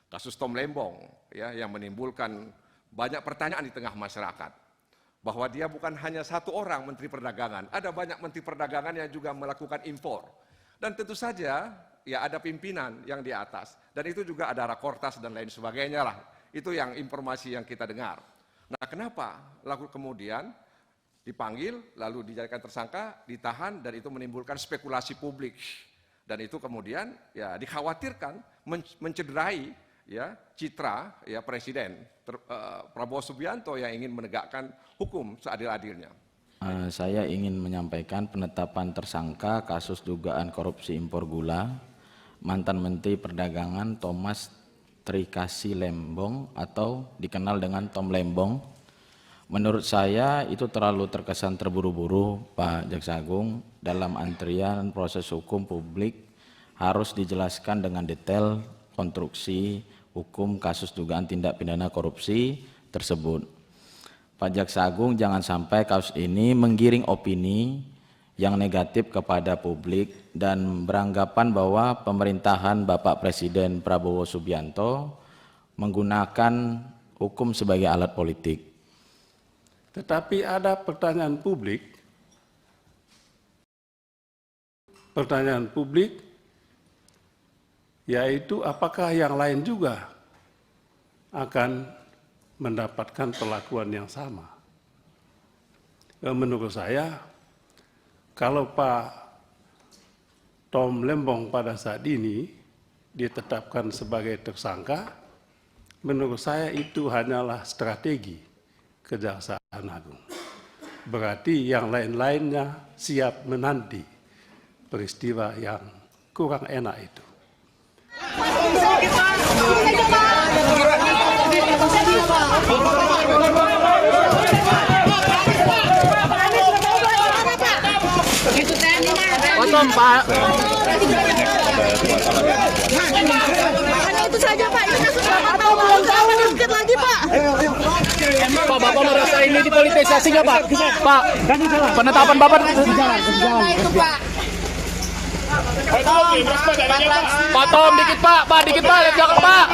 kasus Tom Lembong ya, yang menimbulkan banyak pertanyaan di tengah masyarakat. Bahwa dia bukan hanya satu orang Menteri Perdagangan, ada banyak Menteri Perdagangan yang juga melakukan impor. Dan tentu saja ya ada pimpinan yang di atas, dan itu juga ada rakortas dan lain sebagainya lah. Itu yang informasi yang kita dengar. Nah, kenapa lalu kemudian dipanggil, lalu dijadikan tersangka, ditahan, dan itu menimbulkan spekulasi publik. Dan itu kemudian ya dikhawatirkan mencederai ya citra ya Presiden Prabowo Subianto yang ingin menegakkan hukum seadil-adilnya. Saya ingin menyampaikan penetapan tersangka kasus dugaan korupsi impor gula mantan Menteri Perdagangan Thomas Trikasih Lembong atau dikenal dengan Tom Lembong. Menurut saya itu terlalu terkesan terburu-buru, Pak Jaksa Agung. Dalam antrian proses hukum, publik harus dijelaskan dengan detail konstruksi hukum kasus dugaan tindak pidana korupsi tersebut. Pak Jaksa Agung, jangan sampai kasus ini menggiring opini yang negatif kepada publik dan beranggapan bahwa pemerintahan Bapak Presiden Prabowo Subianto menggunakan hukum sebagai alat politik. Tetapi ada pertanyaan publik yaitu apakah yang lain juga akan mendapatkan perlakuan yang sama. Menurut saya, kalau Pak Tom Lembong pada saat ini ditetapkan sebagai tersangka, menurut saya itu hanyalah strategi Kejaksaan Agung. Berarti yang lain-lainnya siap menanti peristiwa yang kurang enak itu. Potong, Pak. Hanya itu saja, Pak. Ini kasus Bapak tahu belum tahu sedikit lagi, Pak. Pak, Bapak merasa ini dipolitisasi nggak, Pak? Pak, penetapan Bapak Itu, Pak. Pak Tom, dikit Pak, dikit Pak, lihat jangan Pak.